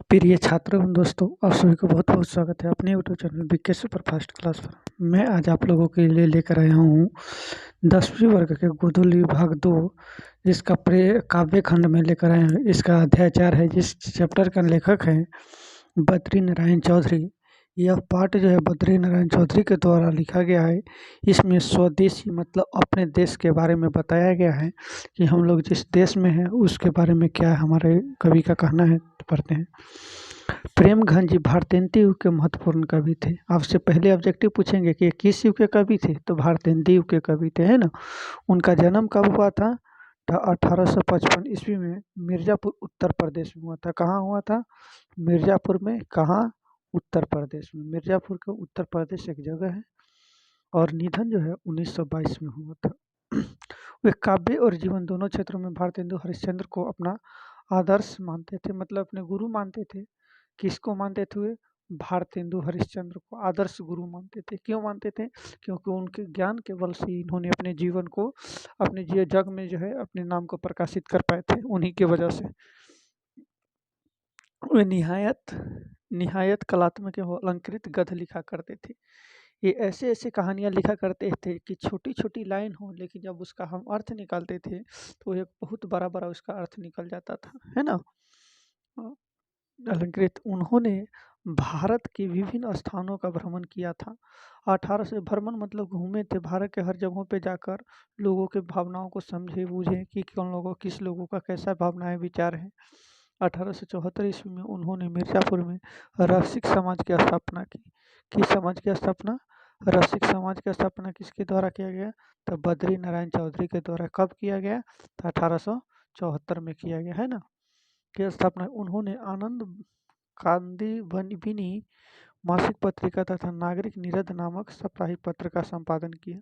प्रिय छात्र एवं दोस्तों, आप सभी को बहुत बहुत स्वागत है अपने YouTube channel BK super fast class पर। मैं आज आप लोगों के लिए लेकर आया हूँ 10वीं वर्ग के गोधूली भाग 2, जिसका काव्य खंड में लेकर आया हूँ। इसका अध्याय 4 है, जिस चैप्टर का लेखक है बद्री नारायण चौधरी। यह पाठ जो है बद्री नारायण चौधरी के द्वारा लिखा गया है। इसमें स्वदेशी मतलब अपने देश के बारे में बताया गया है कि हम लोग जिस देश में हैं उसके बारे में क्या हमारे कवि का कहना है। तो पढ़ते हैं। प्रेमघन जी भारतेंदु युग के महत्वपूर्ण कवि थे। आपसे पहले ऑब्जेक्टिव पूछेंगे कि किस युग के कवि थे, तो भारतेंदु युग के कवि थे, है ना। उनका जन्म कब हुआ था? 1855 ईस्वी में मिर्जापुर उत्तर प्रदेश में हुआ था। कहाँ हुआ था? मिर्जापुर में। कहाँ? उत्तर प्रदेश में। मिर्जापुर के उत्तर प्रदेश एक जगह है। और निधन जो है 1922 में हुआ था। वे काव्य और जीवन दोनों क्षेत्रों में भारतेंदु हरिश्चंद्र को अपना आदर्श मानते थे, मतलब अपने गुरु मानते थे। किसको मानते थे वे? भारतेंदु हरिश्चंद्र को आदर्श गुरु मानते थे। क्यों मानते थे? क्योंकि उनके ज्ञान के बल से इन्होंने अपने जीवन को अपने जग में जो है अपने नाम को प्रकाशित कर पाए थे। उन्हीं की वजह से वे निहायत निहायत कलात्मक एवं अलंकृत गद्य लिखा करते थे। ये ऐसे ऐसे कहानियाँ लिखा करते थे कि छोटी छोटी लाइन हो, लेकिन जब उसका हम अर्थ निकालते थे तो एक बहुत बड़ा बड़ा उसका अर्थ निकल जाता था, है ना। अलंकृत। उन्होंने भारत के विभिन्न स्थानों का भ्रमण किया था। 18 से भ्रमण मतलब घूमे थे, भारत के हर जगहों पे जाकर लोगों के भावनाओं को समझे बूझे कि कौन लोगों किस लोगों का कैसा भावनाएं विचार है। 1874 ईस्वी में उन्होंने मिर्जापुर में रसिक समाज की स्थापना की। किस समाज की स्थापना? रसिक समाज की स्थापना किसके द्वारा किया गया? तो बद्री नारायण चौधरी के द्वारा। कब किया गया? तो 1874 में किया गया, है ना। की स्थापना उन्होंने आनंद कांदीवनी मासिक पत्रिका तथा नागरिक निरद नामक साप्ताहिक पत्र का संपादन किया।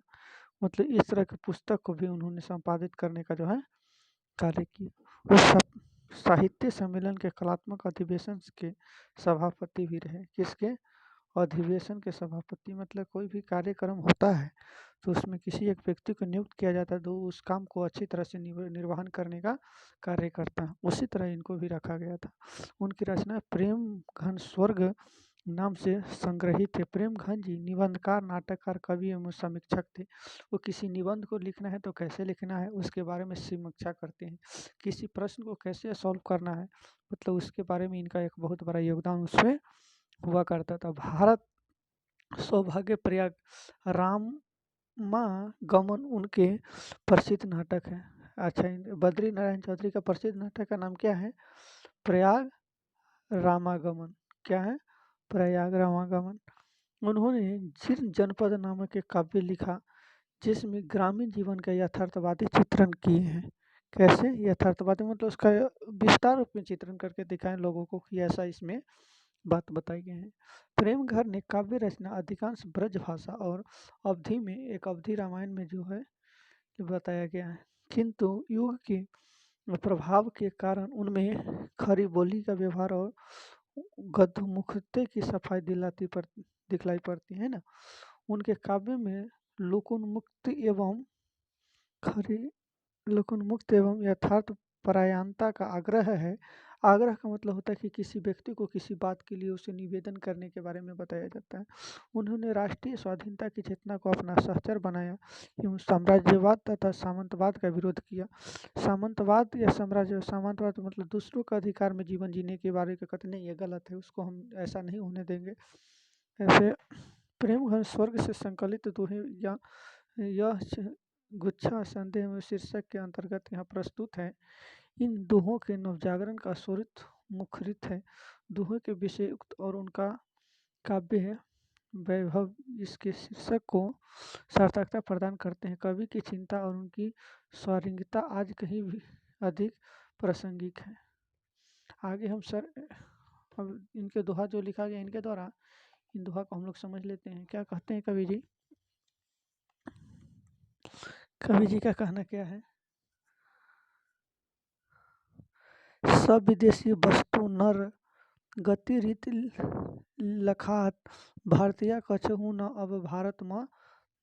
मतलब इस तरह की पुस्तक को भी उन्होंने संपादित करने का जो है कार्य किया। वो साहित्य सम्मेलन के कलात्मक अधिवेशन के सभापति भी रहे। किसके? अधिवेशन के सभापति। मतलब कोई भी कार्यक्रम होता है तो उसमें किसी एक व्यक्ति को नियुक्त किया जाता है जो उस काम को अच्छी तरह से निर्वहन करने का कार्य करता है। उसी तरह इनको भी रखा गया था। उनकी रचना प्रेम घन स्वर्ग नाम से संग्रहित है। प्रेम घन जी निबंधकार, नाटककार, कवि एवं समीक्षक थे। वो किसी निबंध को लिखना है तो कैसे लिखना है उसके बारे में समीक्षा करते हैं। किसी प्रश्न को कैसे सॉल्व करना है, मतलब उसके बारे में इनका एक बहुत बड़ा योगदान उसमें हुआ करता था। भारत सौभाग्य प्रयाग रामागमन उनके प्रसिद्ध नाटक है। अच्छा, बद्री नारायण चौधरी का प्रसिद्ध नाटक का नाम क्या है? प्रयाग रामागमन। क्या है? प्रयाग रामागमन। उन्होंने जीर्ण जनपद नामक एक काव्य लिखा जिसमें ग्रामीण जीवन का यथार्थवादी चित्रण किए हैं। कैसे यथार्थवादी? मतलब उसका विस्तार रूप में चित्रण करके दिखाएं लोगों को कि ऐसा इसमें बात बताई गई है। प्रेमघर ने काव्य रचना अधिकांश ब्रज भाषा और अवधि में, एक अवधि रामायण में जो है बताया गया है, किंतु युग के प्रभाव के कारण उनमें खरी बोली का व्यवहार और गद्यमुखते की सफाई दिखलाई पड़ती है ना। उनके काव्य में लोकोन्मुक्त एवं खरी लोकोन्मुक्त एवं यथार्थ परायणता का आग्रह है। आग्रह का मतलब होता है कि किसी व्यक्ति को किसी बात के लिए उसे निवेदन करने के बारे में बताया जाता है। उन्होंने राष्ट्रीय स्वाधीनता की चेतना को अपना सहचर बनाया एवं साम्राज्यवाद तथा सामंतवाद का विरोध किया। सामंतवाद या सामंतवाद मतलब दूसरों का अधिकार में जीवन जीने के बारे में कहते नहीं, ये गलत है, उसको हम ऐसा नहीं होने देंगे। ऐसे प्रेम घन स्वर्ग से संकलित दोहे या यह गुच्छा संदेह में शीर्षक के अंतर्गत यहाँ प्रस्तुत है। इन दोहों के नवजागरण का स्वरित मुखरित है। दोहों के विषय उक्त और उनका काव्य है वैभव इसके शीर्षक को सार्थकता प्रदान करते हैं। कवि की चिंता और उनकी स्वारिंगता आज कहीं भी अधिक प्रासंगिक है। आगे हम अब इनके दोहा जो लिखा गया इनके द्वारा, इन दोहा को हम लोग समझ लेते हैं। क्या कहते हैं कवि जी? कवि जी का कहना क्या है? सब विदेशी वस्तु नर गति रीति लखात भारतीय कछहु न अब भारत में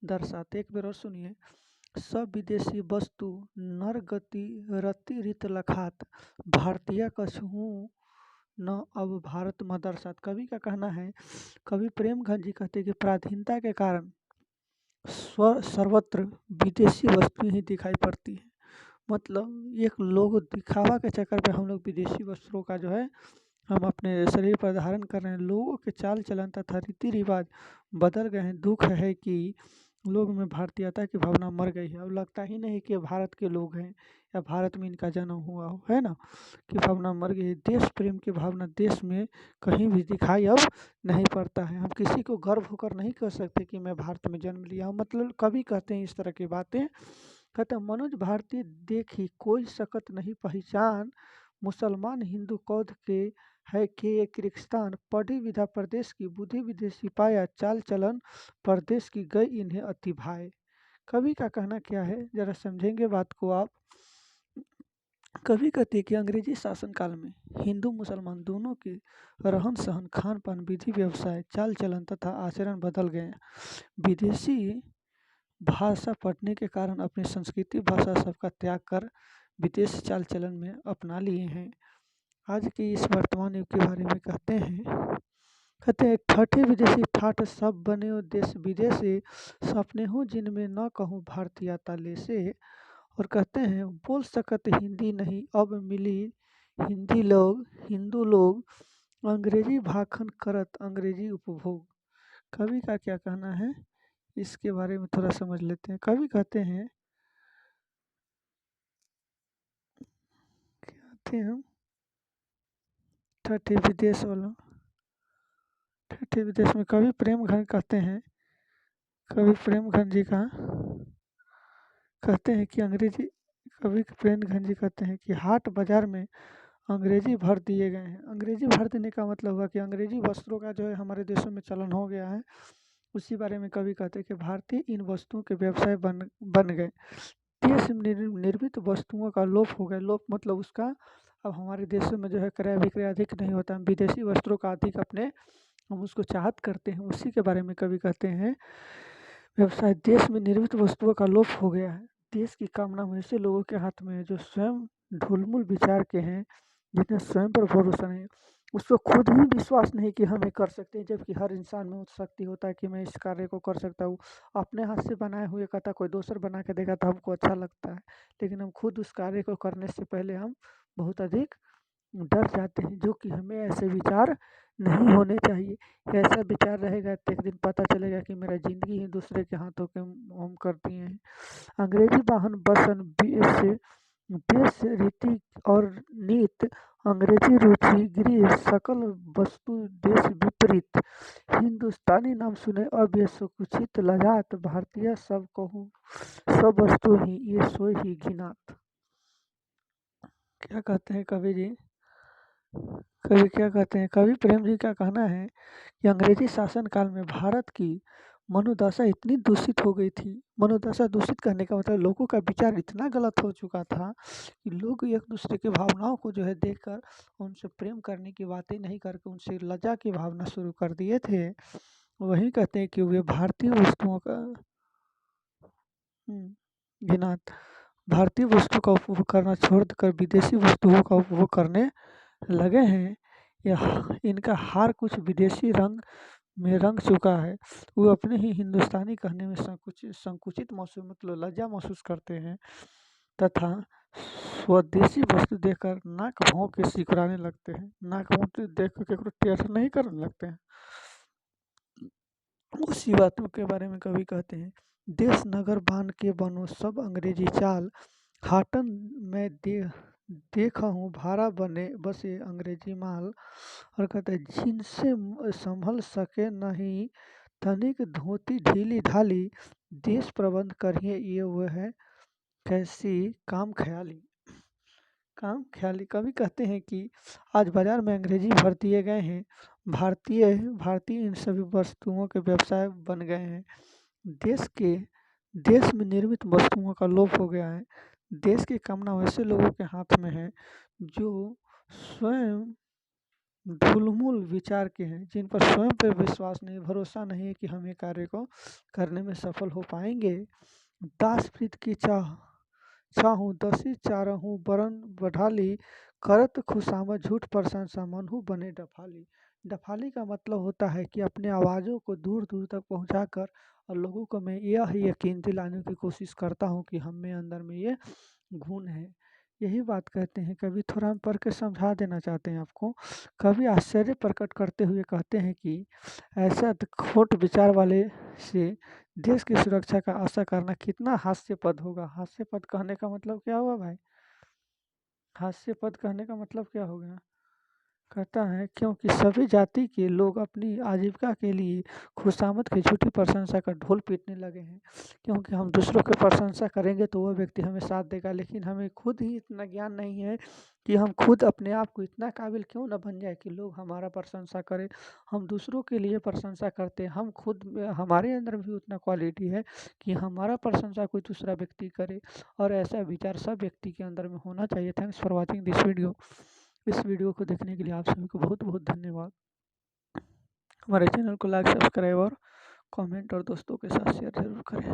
दर्शाते। एक बार और सुनिए। सब विदेशी वस्तु नर गति रति रीत लखात भारतीय कछहु न अब भारत मदरसा। कवि का कहना है, कवि प्रेमघंट जी कहते हैं कि पराधीनता के कारण सर्वत्र विदेशी वस्तुएं ही दिखाई पड़ती हैं। मतलब एक लोग दिखावा के चक्कर पे हम लोग विदेशी वस्त्रों का जो है हम अपने शरीर पर धारण कर रहे हैं। लोगों के चाल चलन तथा रीति रिवाज बदल गए हैं। दुख है कि लोग में भारतीयता की भावना मर गई है। अब लगता ही नहीं कि भारत के लोग हैं या भारत में इनका जन्म हुआ हो, है ना, कि भावना मर गई है। देश प्रेम की भावना देश में कहीं भी दिखाई अब नहीं पड़ता है। हम किसी को गर्व होकर नहीं कह सकते कि मैं भारत में जन्म लिया हूँ। मतलब कभी कहते हैं इस तरह की बातें, कहते हैं मनोज भारतीय देखी कोई सकत नहीं पहचान, मुसलमान हिंदू कौध के है के एक रिक्तान, पढ़ी विधा प्रदेश की बुद्धि विदेशी पाया, चाल चलन प्रदेश की गई इन्हें अति भाए। कवि का कहना क्या है, जरा समझेंगे बात को आप। कवि कहते हैं कि अंग्रेजी शासन काल में हिंदू मुसलमान दोनों के रहन सहन, खान पान, विधि व्यवसाय, चाल चलन तथा आचरण बदल गए। विदेशी भाषा पढ़ने के कारण अपनी संस्कृति भाषा सबका त्याग कर विदेश चाल चलन में अपना लिए हैं। आज के इस वर्तमान युग के बारे में कहते हैं ठाठे विदेशी ठाठ सब बने हो देश विदेशी, सपने हो जिनमें न कहूँ भारतीयता ले से। और कहते हैं बोल सकत हिंदी नहीं अब मिली हिंदू लोग, अंग्रेजी भाखन करत अंग्रेजी उपभोग। कवि का क्या कहना है, इसके बारे में थोड़ा समझ लेते हैं। कवि कहते हैं, कहते हैं ठठी विदेश वाला, ठठी विदेश में कवि प्रेमघंट कहते हैं, कवि प्रेमघंट जी का कहते हैं कि अंग्रेजी, कवि प्रेमघंट जी कहते हैं कि हाट बाजार में अंग्रेजी भर दिए गए हैं। अंग्रेजी भर देने का मतलब हुआ कि अंग्रेजी वस्त्रों का जो है हमारे देशों में चलन हो गया है। उसी बारे में कवि कहते हैं कि भारतीय इन वस्तुओं के व्यवसाय बन गए। देश निर्मित वस्तुओं का लोप हो गया। लोप मतलब उसका अब हमारे देशों में जो है क्रय विक्रय अधिक नहीं होता। हम विदेशी वस्त्रों का अधिक अपने हम उसको चाहत करते हैं। उसी के बारे में कवि कहते हैं व्यवसाय देश में निर्मित वस्तुओं का लोप हो गया है। देश की कामना वैसे लोगों के हाथ में है जो स्वयं ढुलमुल विचार के हैं, जिन्हें स्वयं पर भरोसा नहीं, उसको खुद ही विश्वास नहीं कि हम ये कर सकते हैं। जबकि हर इंसान में शक्ति होता है कि मैं इस कार्य को कर सकता हूँ। अपने हाथ से बनाए हुए कहता कोई दूसर बना के देगा तो हमको अच्छा लगता है, लेकिन हम खुद उस कार्य को करने से पहले हम बहुत अधिक डर जाते हैं, जो कि हमें ऐसे विचार नहीं होने चाहिए। ऐसा विचार रहेगा तो एक दिन पता चलेगा कि मेरा ज़िंदगी ही दूसरे के हाथों के हम कर दिए हैं। अंग्रेजी वाहन बसन देश रीति और नीत, अंग्रेजी रुचि गृह सकल वस्तु देश विपरीत, हिंदुस्तानी नाम सुने अब ये सुकुचित लजात, भारतीय सब कहूँ सब वस्तु ही ये सोई ही घिनात। क्या कहते हैं कवि जी, कवि क्या कहते हैं, कवि प्रेम जी का कहना है कि अंग्रेजी शासन काल में भारत की मनोदशा इतनी दूषित हो गई थी। मनोदशा दूषित करने का मतलब लोगों का विचार इतना गलत हो चुका था कि लोग एक दूसरे की भावनाओं को जो है देखकर उनसे प्रेम करने की बातें नहीं करके उनसे लज्जा की भावना शुरू कर दिए थे। वही कहते हैं कि वे भारतीय वस्तुओं का घिनात, भारतीय वस्तु का उपभोग करना छोड़कर विदेशी वस्तुओं का उपभोग करने लगे हैं। यह इनका हार कुछ विदेशी रंग में रंग चुका है। वो अपने ही हिंदुस्तानी कहने में संकुचित महसूस मतलब लज्जा महसूस करते हैं तथा स्वदेशी वस्तु देखकर नाक भौं के सिकुड़ाने लगते हैं। नाक भौं के देख कर केकरो टेढ़ नहीं करने लगते हैं। उसी बातों के बारे में कवि कहते हैं, देश नगर बांध के बनो सब अंग्रेजी चाल, हाटन में देखा हूँ भाड़ा बने बसे अंग्रेजी माल। और कहते हैं जिनसे संभल सके नहीं तनिक धोती ढीली ढाली, देश प्रबंध करिए ये वह है कैसी काम ख्याली। काम ख्याली कवि कहते हैं कि आज बाजार में अंग्रेजी भर दिए गए हैं। भारतीय भारतीय इन सभी वस्तुओं के व्यवसाय बन गए हैं। देश में निर्मित वस्तुओं का लोप हो गया है। देश की कामना वैसे लोगों के हाथ में है जो स्वयं ढुलमुल विचार के हैं, जिन पर स्वयं पर विश्वास नहीं, भरोसा नहीं है कि हम ये कार्य को करने में सफल हो पाएंगे। दास प्रीत की चाहूँ दसी चारहूँ बरन बढ़ाली, करत खुशामद झूठ प्रशंसा मनहु बने डफाली। डफाली का मतलब होता है कि अपने आवाज़ों को दूर दूर तक पहुंचाकर और लोगों को मैं यह यकीन दिलाने की कोशिश करता हूं कि हम में अंदर में ये गुण है। यही बात कहते हैं, कवि थोड़ा हम पढ़ के समझा देना चाहते हैं आपको। कवि आश्चर्य प्रकट करते हुए कहते हैं कि ऐसा खोट विचार वाले से देश की सुरक्षा का आशा करना कितना हास्यपद होगा। हास्यपद कहने का मतलब क्या हुआ भाई? हास्यपद कहने का मतलब क्या हो गया? कहता है क्योंकि सभी जाति के लोग अपनी आजीविका के लिए खुशामद की झूठी प्रशंसा का ढोल पीटने लगे हैं। क्योंकि हम दूसरों की प्रशंसा करेंगे तो वह व्यक्ति हमें साथ देगा, लेकिन हमें खुद ही इतना ज्ञान नहीं है कि हम खुद अपने आप को इतना काबिल क्यों न बन जाए कि लोग हमारा प्रशंसा करें। हम दूसरों के लिए प्रशंसा करते हैं, हम खुद हमारे अंदर भी उतना क्वालिटी है कि हमारा प्रशंसा कोई दूसरा व्यक्ति करे, और ऐसा विचार सब व्यक्ति के अंदर में होना चाहिए। Thanks for watching this video. इस वीडियो को देखने के लिए आप सभी को बहुत बहुत धन्यवाद। हमारे चैनल को लाइक, सब्सक्राइब और कमेंट और दोस्तों के साथ शेयर जरूर करें।